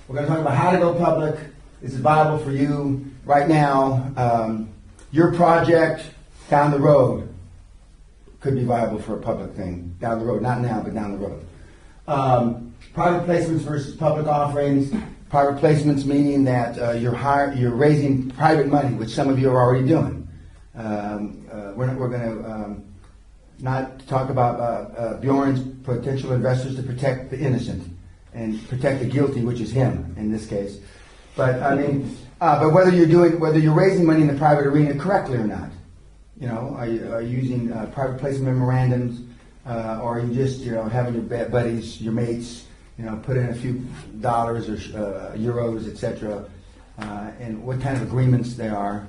We're going to talk about how to go public. This is viable for you right now. Your project down the road could be viable for a public thing down the road. Not now, but down the road. Private placements versus public offerings. Private placements meaning that you're raising private money, which some of you are already doing. We're going to not talk about Bjorn's potential investors to protect the innocent and protect the guilty, which is him in this case. But I mean, but whether you're raising money in the private arena correctly or not, you know, are you using private placement memorandums, or are you just having your buddies, your mates, put in a few dollars or euros, etc., and what kind of agreements they are.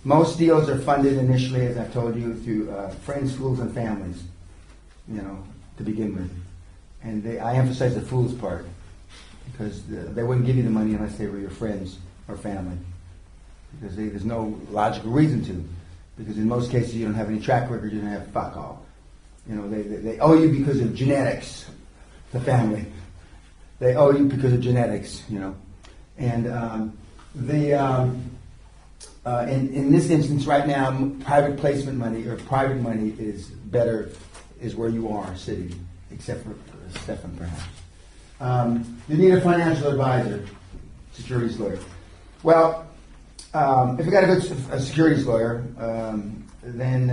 Most deals are funded initially, as I've told you, through friends, fools, and families, to begin with. And I emphasize the fools part, because they wouldn't give you the money unless they were your friends or family, because there's no logical reason to, because in most cases you don't have any track record, you don't have fuck all. They owe you because of genetics, the family. They owe you because of genetics, And in this instance right now, private placement money or private money is where you are sitting, except for Stefan perhaps. You need a financial advisor, securities lawyer. Well, if you got a good securities lawyer, then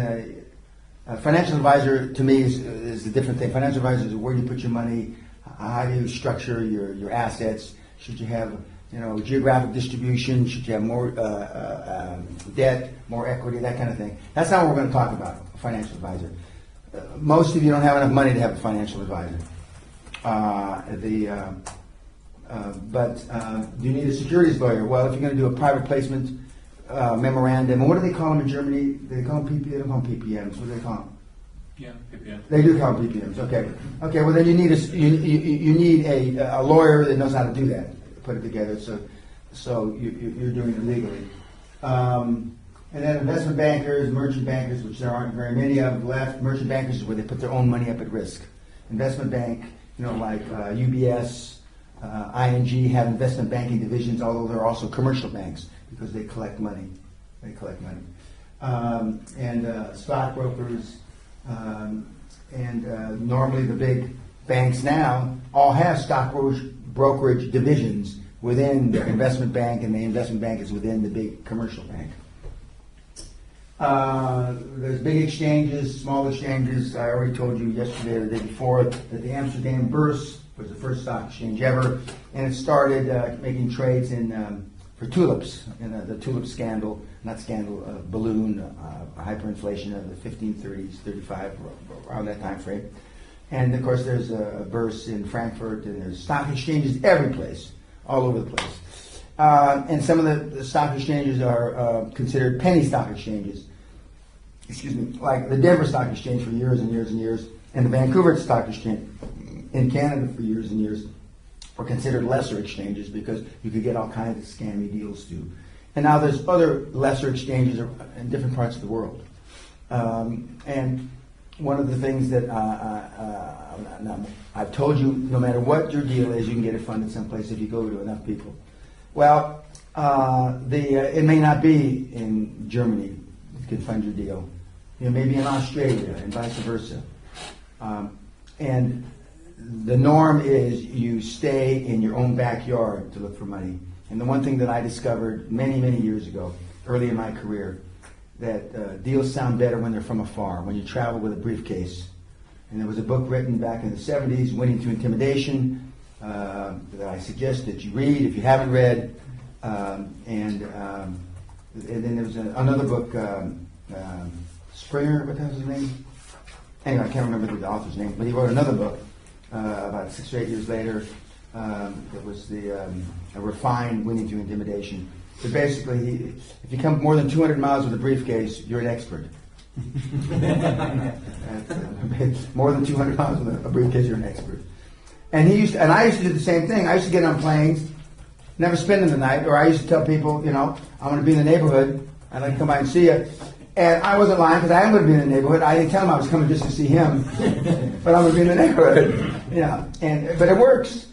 a financial advisor to me is a different thing. Financial advisor is where you put your money, how do you structure your assets. Should you have geographic distribution? Should you have more debt, more equity, that kind of thing? That's not what we're going to talk about, a financial advisor. Most of you don't have enough money to have a financial advisor. But do you need a securities lawyer? Well, if you're going to do a private placement memorandum, and what do they call them in Germany? They call them PPMs. They don't call them PPMs. What do they call them? Yeah, PPM. They do call them PPMs. Okay. Okay. Well, then you need a lawyer that knows how to do that. Put it together, so you're doing it legally. And then investment bankers, merchant bankers, which there aren't very many of left. Merchant bankers is where they put their own money up at risk. Investment bank, like UBS, ING have investment banking divisions, although they're also commercial banks because they collect money. And stockbrokers, and normally the big banks now all have stock brokerage divisions within the investment bank, and the investment bank is within the big commercial bank. There's big exchanges, small exchanges. I already told you yesterday or the day before that the Amsterdam Beurs was the first stock exchange ever, and it started making trades for tulips in the tulip scandal, balloon, hyperinflation of the 1530s, 35, around that time frame. And of course there's a Beurs in Frankfurt, and there's stock exchanges every place, all over the place. And some of the stock exchanges are considered penny stock exchanges. Excuse me, like the Denver Stock Exchange for years and years and years, and the Vancouver Stock Exchange in Canada for years and years were considered lesser exchanges because you could get all kinds of scammy deals too. And now there's other lesser exchanges in different parts of the world. And one of the things that I've told you, no matter what your deal is, you can get it funded someplace if you go to enough people. Well, it may not be in Germany you can fund your deal. It may be in Australia and vice versa. And the norm is you stay in your own backyard to look for money. And the one thing that I discovered many, many years ago, early in my career, that deals sound better when they're from afar, when you travel with a briefcase. And there was a book written back in the 70s, Winning Through Intimidation, that I suggest that you read if you haven't read. And then there was another book, Springer, what the hell was his name? Anyway, I can't remember the author's name, but he wrote another book about 6 or 8 years later. It was a refined Winning Through Intimidation. But basically, if you come more than 200 miles with a briefcase, you're an expert. More than 200 miles with a briefcase, you're an expert. And I used to do the same thing. I used to get on planes, never spend the night, or I used to tell people, I'm going to be in the neighborhood. I'd like to come by and see you. And I wasn't lying because I am going to be in the neighborhood. I didn't tell him I was coming just to see him, but I'm going to be in the neighborhood. But it works.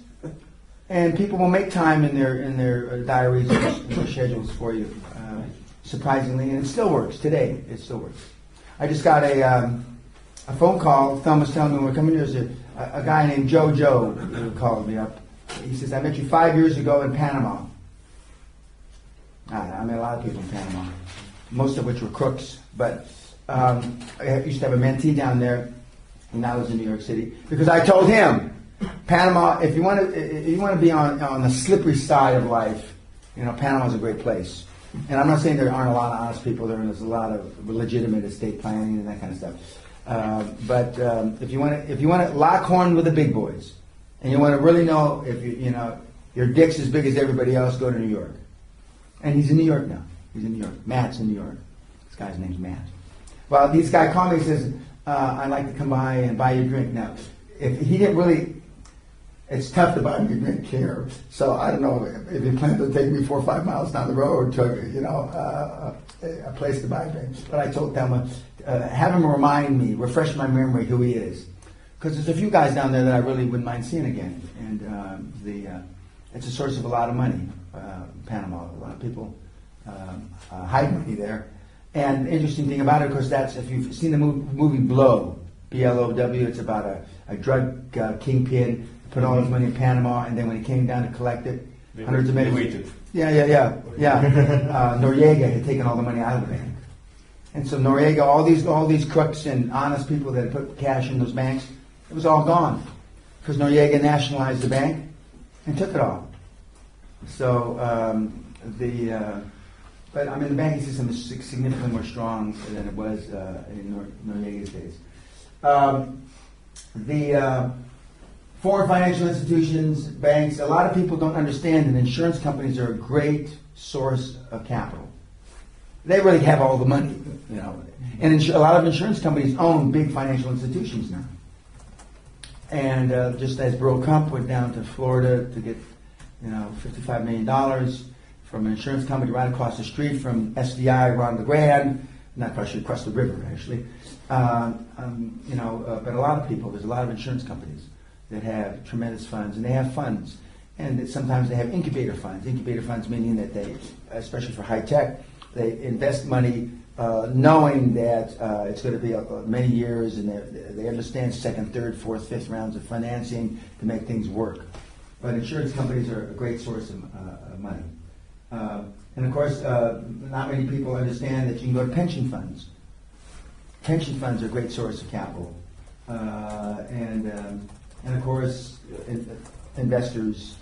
And people will make time in their diaries and their schedules for you, surprisingly, and it still works today. It still works. I just got a phone call. Thumb was telling me when we're coming here, there's a guy named Joe who called me up. He says, I met you 5 years ago in Panama. I met a lot of people in Panama, most of which were crooks. But I used to have a mentee down there, and I was in New York City, because I told him, Panama, if you want to be on the slippery side of life, Panama's a great place. And I'm not saying there aren't a lot of honest people there, and there's a lot of legitimate estate planning and that kind of stuff. But if you want to lock horn with the big boys, and you want to really know if your dick's as big as everybody else, go to New York. And he's in New York now. He's in New York. Matt's in New York. This guy's name's Matt. Well, this guy called me and says, I'd like to come by and buy you a drink. Now, if he didn't really. It's tough to buy me a drink here, so I don't know if he planned to take me 4 or 5 miles down the road to a place to buy a drink. But I told them, have him remind me, refresh my memory who he is, because there's a few guys down there that I really wouldn't mind seeing again, and it's a source of a lot of money. Panama, a lot of people hide money there, and the interesting thing about it, of course, that's if you've seen the movie Blow, B-L-O-W, it's about a drug kingpin. Put all his money in Panama, and then when he came down to collect it, hundreds of millions. Yeah. Noriega had taken all the money out of the bank, and so Noriega, all these crooks and honest people that had put cash in those banks, it was all gone because Noriega nationalized the bank and took it all. So but I mean the banking system is significantly more strong than it was in Noriega's days. Foreign financial institutions, banks, a lot of people don't understand that insurance companies are a great source of capital. They really have all the money, And a lot of insurance companies own big financial institutions now. And just as Bro Kump went down to Florida to get, $55 million from an insurance company right across the street from SDI around the Grand, not across the river actually. But a lot of people, there's a lot of insurance companies that have tremendous funds, and they have funds, and sometimes they have incubator funds. Incubator funds meaning that they, especially for high tech, they invest money knowing that it's going to be many years, and they understand second, third, fourth, fifth rounds of financing to make things work. But insurance companies are a great source of money. And of course, not many people understand that you can go to pension funds. Pension funds are a great source of capital. And of course, investors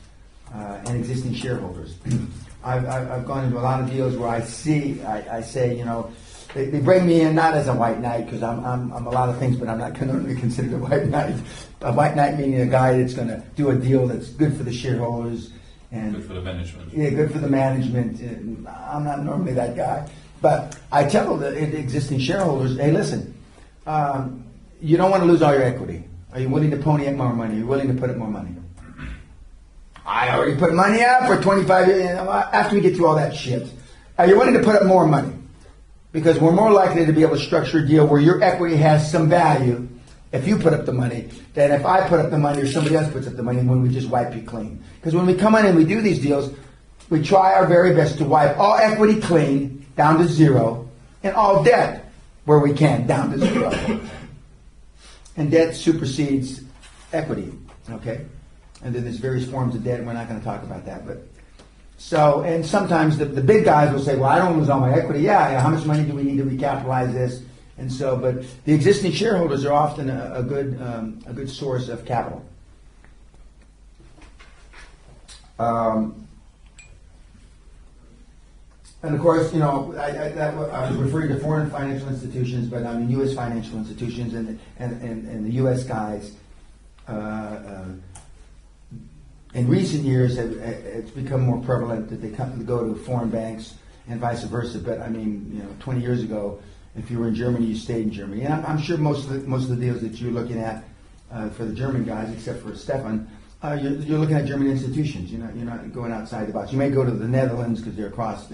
and existing shareholders. I've gone into a lot of deals where I say, they bring me in not as a white knight, because I'm a lot of things, but I'm not currently considered a white knight. A white knight meaning a guy that's going to do a deal that's good for the shareholders. And good for the management. Yeah, good for the management. I'm not normally that guy. But I tell the existing shareholders, hey, listen, you don't want to lose all your equity. Are you willing to pony up more money? Are you willing to put up more money? I already put money up for 25 years. After we get through all that shit, are you willing to put up more money? Because we're more likely to be able to structure a deal where your equity has some value if you put up the money than if I put up the money or somebody else puts up the money when we just wipe you clean. Because when we come in and we do these deals, we try our very best to wipe all equity clean down to zero and all debt where we can down to zero. And debt supersedes equity, okay? And then there's various forms of debt, and we're not going to talk about that. But and sometimes the big guys will say, well, I don't lose all my equity. Yeah, how much money do we need to recapitalize this? And so, but the existing shareholders are often a good source of capital. And of course, I was referring to foreign financial institutions, but I mean U.S. financial institutions and the U.S. guys. In recent years, it's become more prevalent that they come to go to foreign banks and vice versa. But I mean, 20 years ago, if you were in Germany, you stayed in Germany. And I'm sure most of the deals that you're looking at for the German guys, except for Stefan, you're looking at German institutions. You're not going outside the box. You may go to the Netherlands because they're across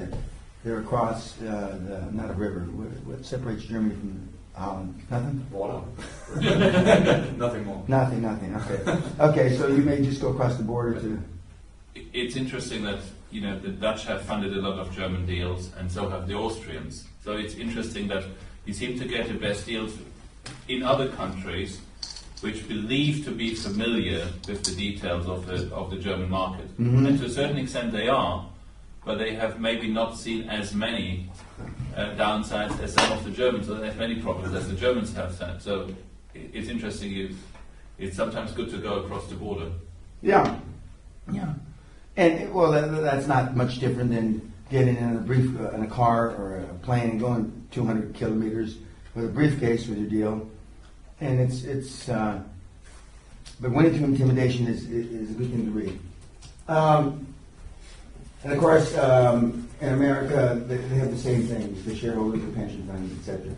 not a river. What separates Germany from Holland? Nothing? Water. Nothing more. Nothing. Okay. Okay, so you may just go across the border to it's interesting that the Dutch have funded a lot of German deals, and so have the Austrians. So it's interesting that you seem to get the best deals in other countries, which believe to be familiar with the details of the German market, and to a certain extent they are, but they have maybe not seen as many downsides as some of the Germans, or as many problems as the Germans have had. So it's interesting. It's sometimes good to go across the border. Yeah. And well, that's not much different than getting in a car or a plane and going 200 kilometers with a briefcase with your deal. And it's but winning through intimidation is a good thing to read. And of course, in America, they have the same things: the shareholders, the pension funds, etc.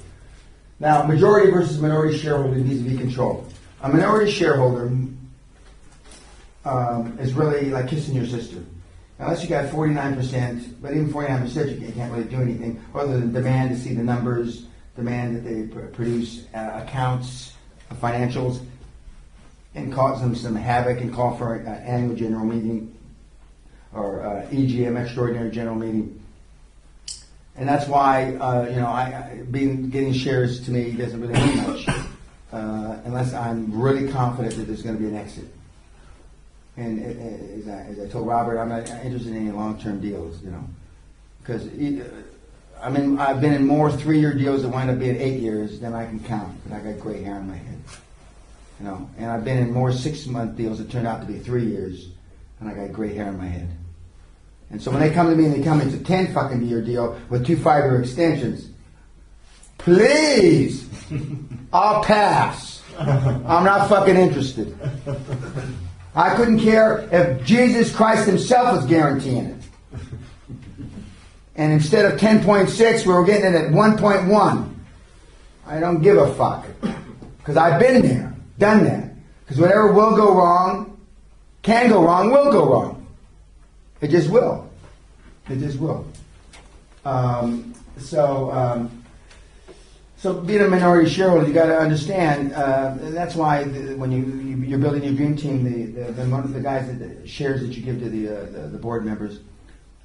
Now, majority versus minority shareholder vis-a-vis control. A minority shareholder is really like kissing your sister. Unless you got 49%, but even 49%, you can't really do anything other than demand to see the numbers, demand that they produce accounts, financials, and cause them some havoc and call for an annual general meeting or EGM, extraordinary general meeting. And that's why, getting shares to me doesn't really mean much unless I'm really confident that there's going to be an exit. And as I told Robert, I'm not interested in any long-term deals, because I've been in more 3-year deals that wind up being 8 years than I can count, but I got gray hair on my head, And I've been in more 6-month deals that turned out to be 3 years, and I got gray hair on my head. And so when they come to me and they tell me it's a 10-fucking-year deal with 2 5-year extensions, please, I'll pass. I'm not fucking interested. I couldn't care if Jesus Christ himself was guaranteeing it. And instead of 10.6, we were getting it at 1.1. I don't give a fuck. Because I've been there, done that. Because whatever will go wrong, can go wrong, will go wrong. It just will. It just will. So being a minority shareholder, you got to understand. That's why when you're building your dream team, the guys the shares that you give to the board members,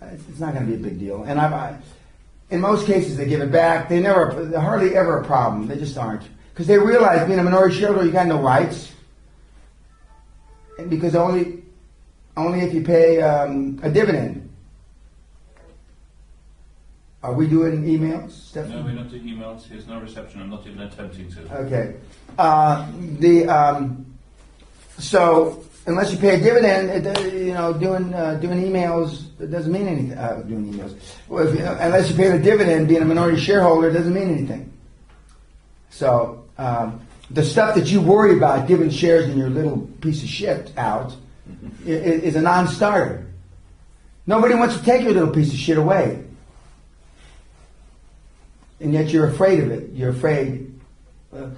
it's not going to be a big deal. And in most cases, they give it back. They're hardly ever a problem. They just aren't, because they realize being a minority shareholder, you got no rights, and because only if you pay a dividend. Are we doing emails, Stephanie? No, we're not doing emails. There's no reception. I'm not even attempting to. Okay. So unless you pay a dividend, doing emails, it doesn't mean anything. Doing emails. Well, unless you pay a dividend, being a minority shareholder doesn't mean anything. So the stuff that you worry about giving shares in your little piece of shit out is a non-starter. Nobody wants to take your little piece of shit away. And yet you're afraid of it. You're afraid.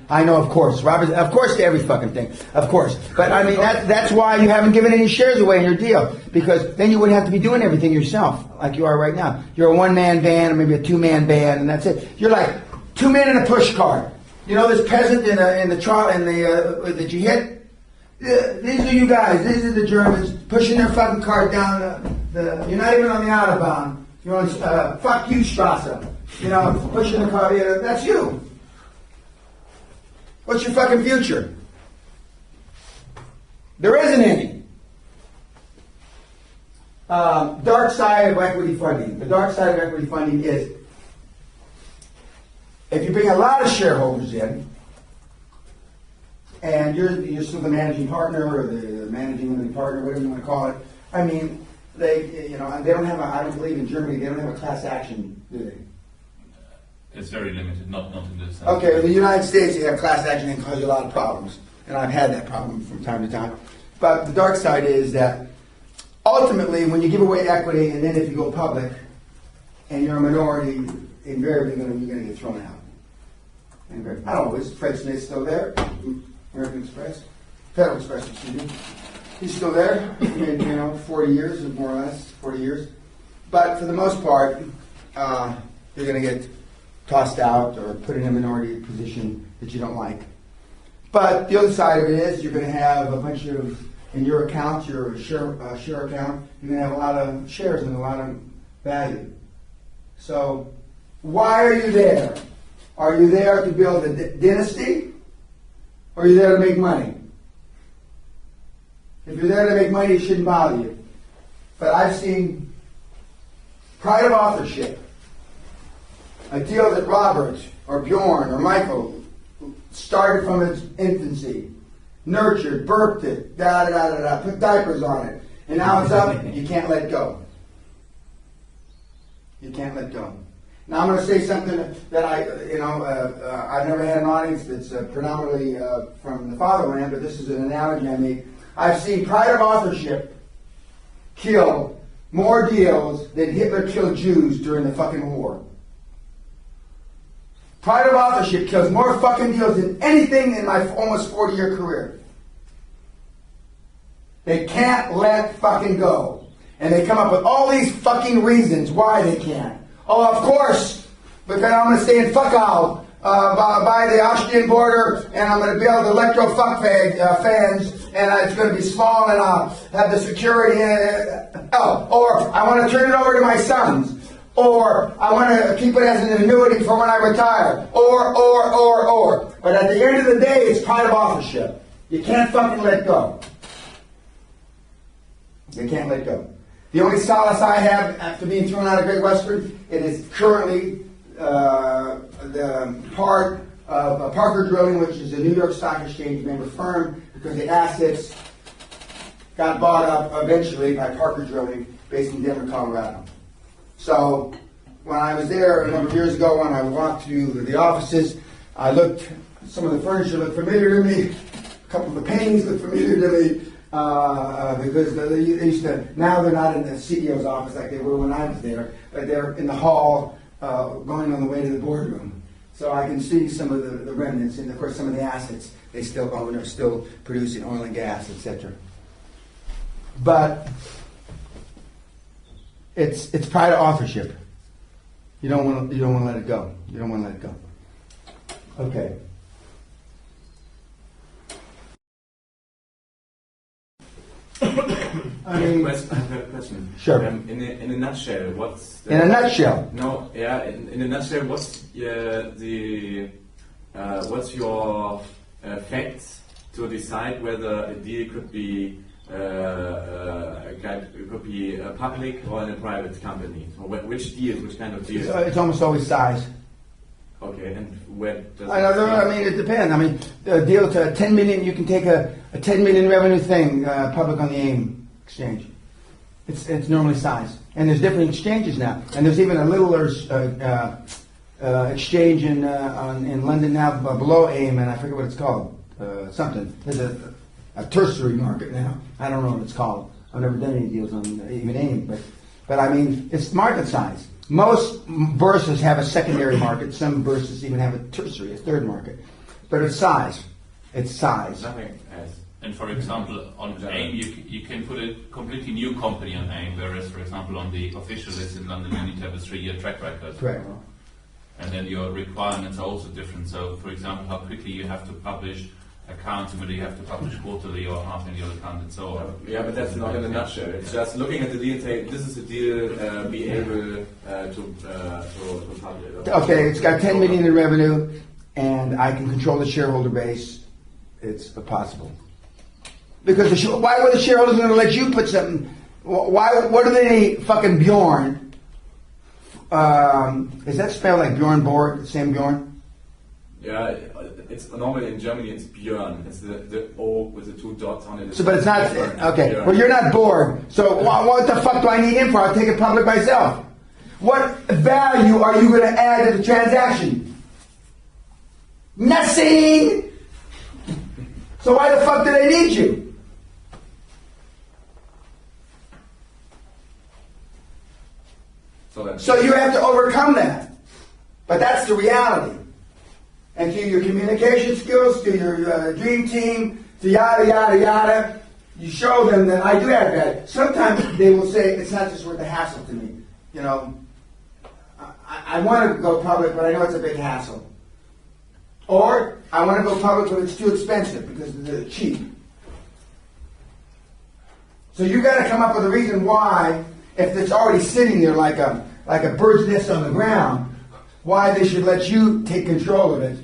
I know, of course, Robert. Of course, to every fucking thing. Of course. But I mean, that's why you haven't given any shares away in your deal, because then you wouldn't have to be doing everything yourself, like you are right now. You're a one-man band or maybe a two-man band, and that's it. You're like 2 men in a push cart. This peasant in the trial that you hit. These are you guys. These are the Germans pushing their fucking cart down the. You're not even on the Autobahn. You're on fuck you Strasse. Pushing the car. That's you. What's your fucking future? There isn't any. Dark side of equity funding. The dark side of equity funding is if you bring a lot of shareholders in, and you're still the managing partner or the managing limited partner, whatever you want to call it. I mean, they don't have I don't believe in Germany they don't have a class action, do they? It's very limited, not in this. Okay, in the United States, you have class action and cause you a lot of problems. And I've had that problem from time to time. But the dark side is that ultimately, when you give away equity, and then if you go public, and you're a minority, invariably you're going to get thrown out. Not always. Fred Smith's still there. American Express. Federal Express, excuse me. He's still there. 40 years, more or less, 40 years. But for the most part, you're going to get tossed out or put in a minority position that you don't like. But the other side of it is you're going to have a bunch of in your account, your share account, you're going to have a lot of shares and a lot of value. So, why are you there? Are you there to build a dynasty? Or are you there to make money? If you're there to make money, it shouldn't bother you. But I've seen pride of authorship. A deal that Robert or Bjorn or Michael started from its infancy, nurtured, burped it, put diapers on it, and now it's up, you can't let go. You can't let go. Now I'm going to say something that I've never had an audience that's predominantly from the fatherland, but this is an analogy I make. I've seen pride of authorship kill more deals than Hitler killed Jews during the fucking war. Pride of authorship kills more fucking deals than anything in my almost 40-year career. They can't let fucking go. And they come up with all these fucking reasons why they can't. Oh, of course, because I'm going to stay in Fuckau by the Austrian border, and I'm going to build electro fuck fans, and it's going to be small, and I'll have the security. Or I want to turn it over to my sons. Or I want to keep it as an annuity for when I retire. Or. But at the end of the day, it's pride of authorship. You can't fucking let go. You can't let go. The only solace I have after being thrown out of Great Western, it is currently the part of Parker Drilling, which is a New York Stock Exchange member firm, because the assets got bought up eventually by Parker Drilling, based in Denver, Colorado. So when I was there a number of years ago, when I walked through the offices, I looked, some of the furniture looked familiar to me, a couple of the paintings looked familiar to me, because they used to, now they're not in the CEO's office like they were when I was there, but they're in the hall going on the way to the boardroom. So I can see some of the remnants, and of course some of the assets they still own, are still producing oil and gas, etc. But it's pride of authorship. You don't want to let it go. You don't want to let it go. Okay. I have a question. Sure. In a nutshell, what's in a nutshell? No, yeah. In a nutshell, what's what's your facts to decide whether a deal could be public or in a private company? So which deals, which kind of deals? It's almost always size. Okay, and where does I mean, it depends. I mean, a deal to 10 million, you can take a 10 million revenue thing public on the AIM exchange. It's normally size. And there's different exchanges now. And there's even a littler exchange in London now below AIM, and I forget what it's called. Something. There's a tertiary market now. I don't know what it's called. I've never done any deals on even AIM, but I mean, it's market size. Most bourses have a secondary market. Some bourses even have a tertiary, a third market. But it's size. It's size. Nothing else. And for example, on AIM, you can put a completely new company on AIM, whereas, for example, on the official list in London, you need to have a 3-year track record. Correct. And then your requirements are also different. So, for example, how quickly you have to publish accounts, and whether you have to publish quarterly or half-annual account and so on. Yeah, but that's not in a nutshell. It's just looking at the deal and saying, this is a deal, be able to publish. Okay, it's got 10 million in revenue, and I can control the shareholder base. It's possible. Because why were the shareholders going to let you put something? What do they need? Fucking Bjorn. Is that spelled like Bjorn Borg? Sam Bjorn? Yeah, it's normally in Germany it's Björn. It's the O with the 2 dots on it. So, but it's not okay. Björn. Well, you're not Borg. So, what the fuck do I need him for? I'll take it public myself. What value are you going to add to the transaction? Nothing. So why the fuck do they need you? So you have to overcome that. But that's the reality. And to your communication skills, to your dream team, to yada, yada, yada, you show them that I do have that. Sometimes they will say, it's not just worth the hassle to me. You know, I want to go public, but I know it's a big hassle. Or, I want to go public, but it's too expensive because they're cheap. So you got to come up with a reason why, if it's already sitting there like a bird's nest on the ground, why they should let you take control of it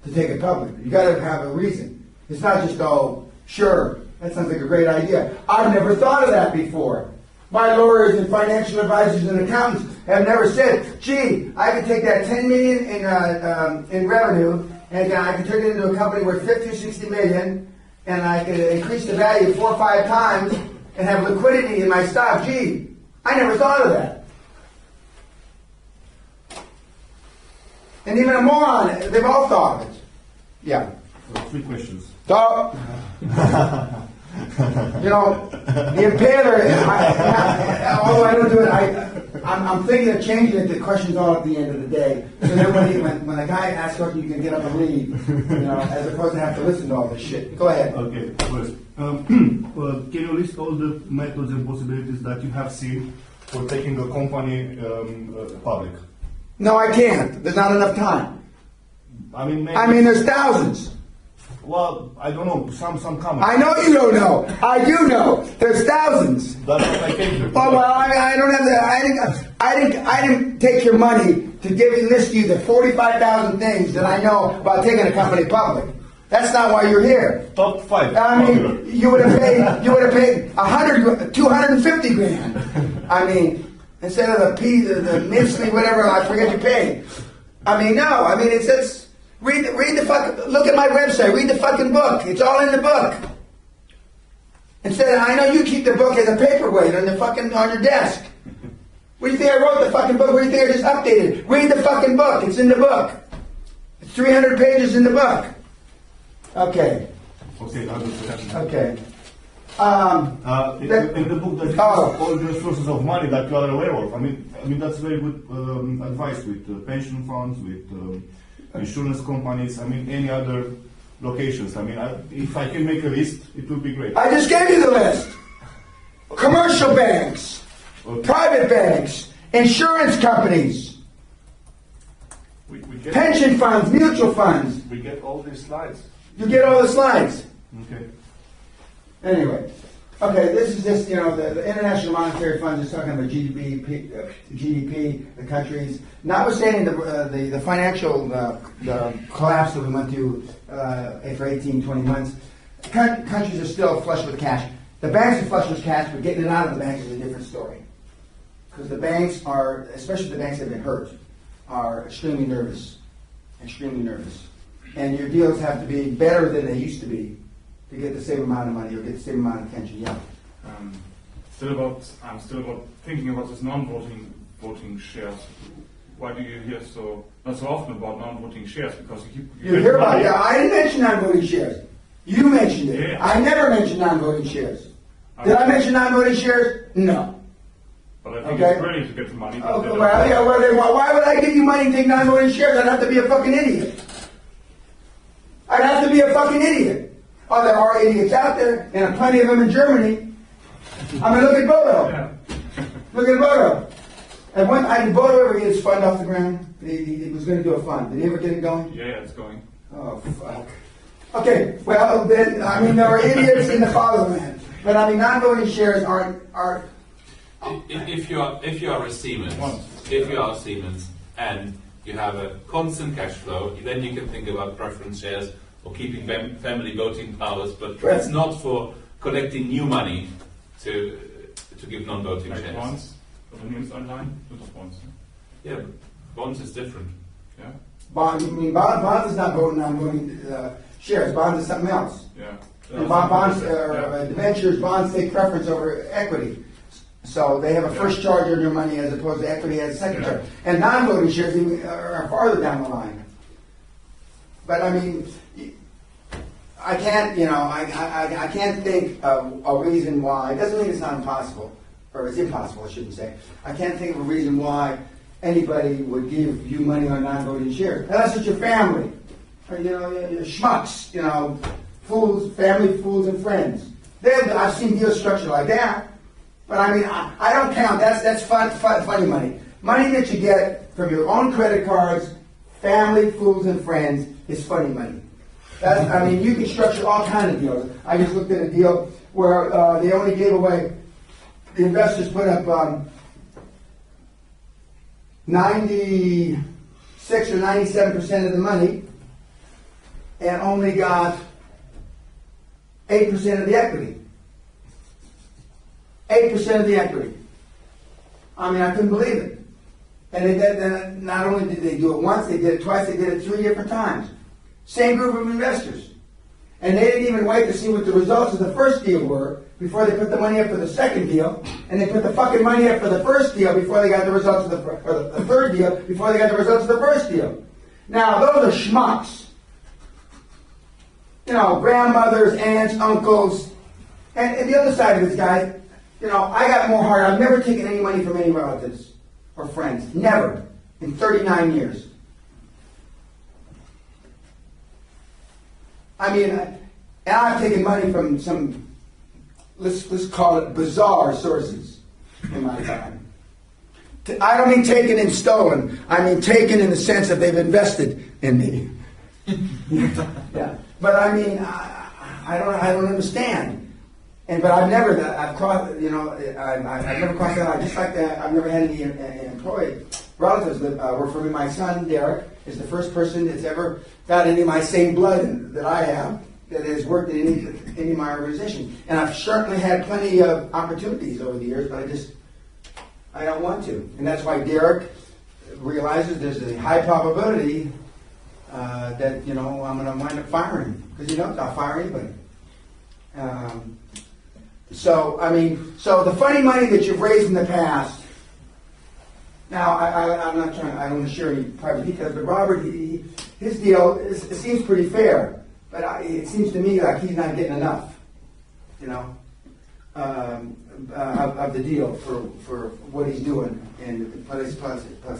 to take it public. You got to have a reason. It's not just, oh, sure, that sounds like a great idea. I've never thought of that before. My lawyers and financial advisors and accountants have never said, gee, I could take that 10 million in revenue and I could turn it into a company worth 50 or 60 million and I could increase the value 4 or 5 times and have liquidity in my stock. Gee, I never thought of that. And even a moron, they've all thought of it. Yeah. 3 questions. So, you know, the impaler, although I don't do it, I'm thinking of changing it to questions all at the end of the day. So then when the guy asks a question, you can get up and leave, you know, as opposed to have to listen to all this shit. Go ahead. Okay, first. Can you list all the methods and possibilities that you have seen for taking a company public? No, I can't. There's not enough time. I mean, There's thousands. well, I don't know, some comments. I know you don't know. I do know. There's thousands. That's what I came to. Oh, well, I don't have the. I didn't take your money to list you the 45,000 things that I know about taking a company public. That's not why you're here. Top 5. I mean, you would have paid 250 grand. I mean, instead of the mincely whatever I forget you paid. I mean, no. I mean, it's read the fucking. Look at my website. Read the fucking book. It's all in the book. Instead, I know you keep the book as a paperweight on your desk. What do you think I wrote the fucking book? What do you think I just updated? Read the fucking book. It's in the book. It's 300 pages in the book. Okay. Okay, understood. Okay. In the book, that all the sources of money that you are aware of. I mean that's very good advice with pension funds, with insurance companies. I mean, any other locations. I mean, if I can make a list, it would be great. I just gave you the list. Commercial banks, private banks, insurance companies, We get, pension funds, mutual funds. we get all these slides. You get all the slides. Okay. Anyway, okay, this is just, you know, the International Monetary Fund is talking about GDP, the countries. Notwithstanding the financial the collapse that we went through for 18, 20 months, countries are still flush with cash. The banks are flush with cash, but getting it out of the banks is a different story. Because the banks are, especially the banks that have been hurt, are extremely nervous. Extremely nervous. And your deals have to be better than they used to be to get the same amount of money or get the same amount of attention. Yeah. I'm still about thinking about this voting shares. Why do you hear not so often about non-voting shares? Because You hear about it. I didn't mention non-voting shares. You mentioned it. Yeah. I never mentioned non-voting shares. Did I mention non-voting shares? No. But I think Okay. it's brilliant to get the money. Oh, well, yeah, well, then why would I give you money to take non-voting shares? I'd have to be a fucking idiot. I'd have to be a fucking idiot. Oh, there are idiots out there, and plenty of them in Germany. I mean, look at Bodo. Yeah. Look at Bodo. And when did Bodo ever get his fund off the ground? He was going to do a fund. Did he ever get it going? Yeah, it's going. Oh, fuck. Okay, well, then, I mean, there are idiots in the fatherland. But, I mean, non-voting shares aren't. If you are a Siemens, and you have a constant cash flow, then you can think about preference shares or keeping family voting powers, but it's not for collecting new money to give non-voting Like shares. bonds, Unternehmens online, not bonds. Yeah, but bonds is different. Yeah, Bonds is not voting non-voting shares. Bonds is something else. yeah. And debentures, bonds take preference over equity. So they have a first charge on your money as opposed to equity as a second charge. And non-voting shares even are farther down the line. But I mean, I can't, I can't think of a reason why. It doesn't mean it's not impossible, or it's impossible, I shouldn't say. I can't think of a reason why anybody would give you money on non-voting shares. Unless it's your family, or, your schmucks, fools, family, fools, and friends. I've seen deals structured like that. But I mean, I don't count. That's funny money. Money that you get from your own credit cards, family, fools, and friends is funny money. You can structure all kinds of deals. I just looked at a deal where they only gave away the investors put up 96 or 97% of the money and only got 8% of the equity. 8% of the equity. I mean, I couldn't believe it. And they did, not only did they do it once, they did it twice, they did it 3 different times. Same group of investors. And they didn't even wait to see what the results of the first deal were before they put the money up for the second deal. And they put the fucking money up for the first deal before they got the results of the third deal before they got the results of the first deal. Now, those are schmucks. You know, grandmothers, aunts, uncles. And the other side of this, guys, you know, I got more heart. I've never taken any money from any relatives or friends. Never. In 39 years. I mean, and I've taken money from some, let's call it bizarre sources in my time. I don't mean taken and stolen. I mean taken in the sense that they've invested in me. Yeah. But I mean, I don't understand. But I've never crossed, you know, I've never crossed that line. Just like that, I've never had any employed relatives that work for me. My son, Derek, is the first person that's ever got any of my same blood that I have that has worked in any of my organizations. And I've certainly had plenty of opportunities over the years, but I don't want to. And that's why Derek realizes there's a high probability that, you know, I'm going to wind up firing him. Because he knows I'll fire anybody. So the funny money that you've raised in the past. Now, I'm not trying. I don't want to share any private details, but Robert, his deal it seems pretty fair, but it seems to me like he's not getting enough, you know, of the deal for what he's doing, and plus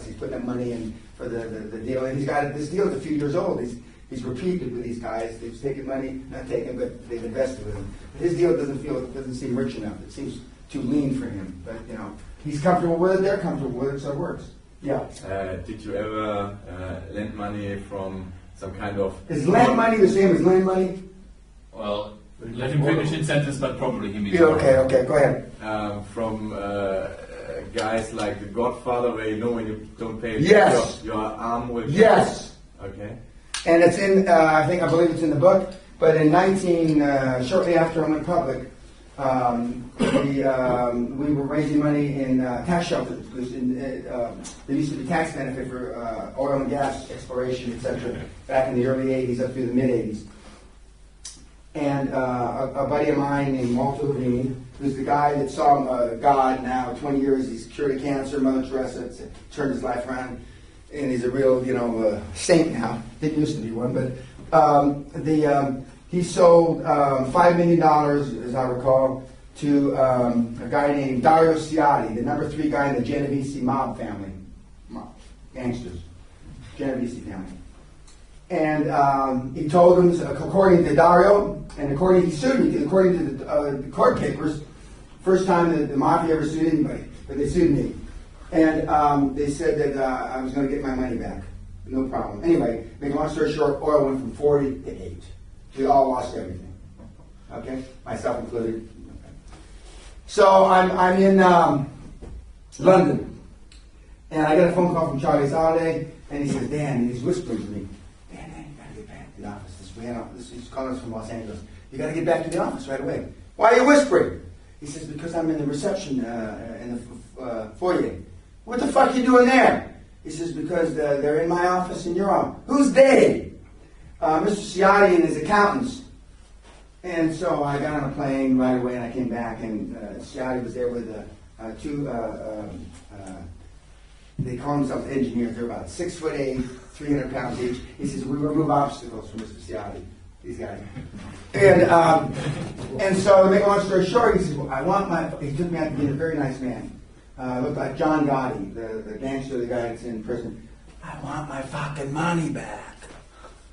he's putting up money in for the deal, and he's got this deal is a few years old. He's repeated with these guys. They've taken money, not taken, but they've invested with him. But his deal doesn't seem rich enough. It seems too lean for him. But you know, he's comfortable with it. They're comfortable with it, so it works. Yeah. Did you ever lend money from some kind of? Is lend money the same as lend money? Well, let him finish his sentence, but probably he means. Yeah, okay, go ahead. From guys like The Godfather, where you know when you don't pay your arm will. Yes. Okay. And it's in, I believe it's in the book, but in shortly after I went public, we were raising money in tax shelters. Because there used to be tax benefit for oil and gas exploration, etc., back in the early 80s up through the mid-80s. And a buddy of mine named Walter Levine, who's the guy that saw God now 20 years, he's cured of cancer, Mother Teresa turned his life around. And he's a real, you know, saint now. Didn't used to be one, but he sold $5 million, as I recall, to a guy named Dario Ciotti, the number 3 guy in the Genovese mob family, gangsters, Genovese family. And he told him, according to Dario, and he sued me, because according to the court papers, first time that the mafia ever sued anybody, but they sued me. And they said that I was going to get my money back. No problem. Anyway, make a long story short, oil went from 40 to 8. We all lost everything. Okay? Myself included. Okay. So I'm in London. And I got a phone call from Charlie Saleh, and he says, Dan, and he's whispering to me, Dan, you got to get back to the office. He's calling us from Los Angeles. You got to get back to the office right away. Why are you whispering? He says, because I'm in the reception in the foyer. What the fuck are you doing there? He says, because they're in my office and you're on. Who's they? Mr. Ciotti and his accountants. And so I got on a plane right away and I came back, and Ciotti was there with two, they call themselves engineers. They're about 6'8", 300 pounds each. He says, we remove obstacles for Mr. Ciotti, these guys. And so to make a long story short, he says, well, he took me out to be a very nice man. Looked like John Gotti, the gangster, the guy that's in prison. I want my fucking money back.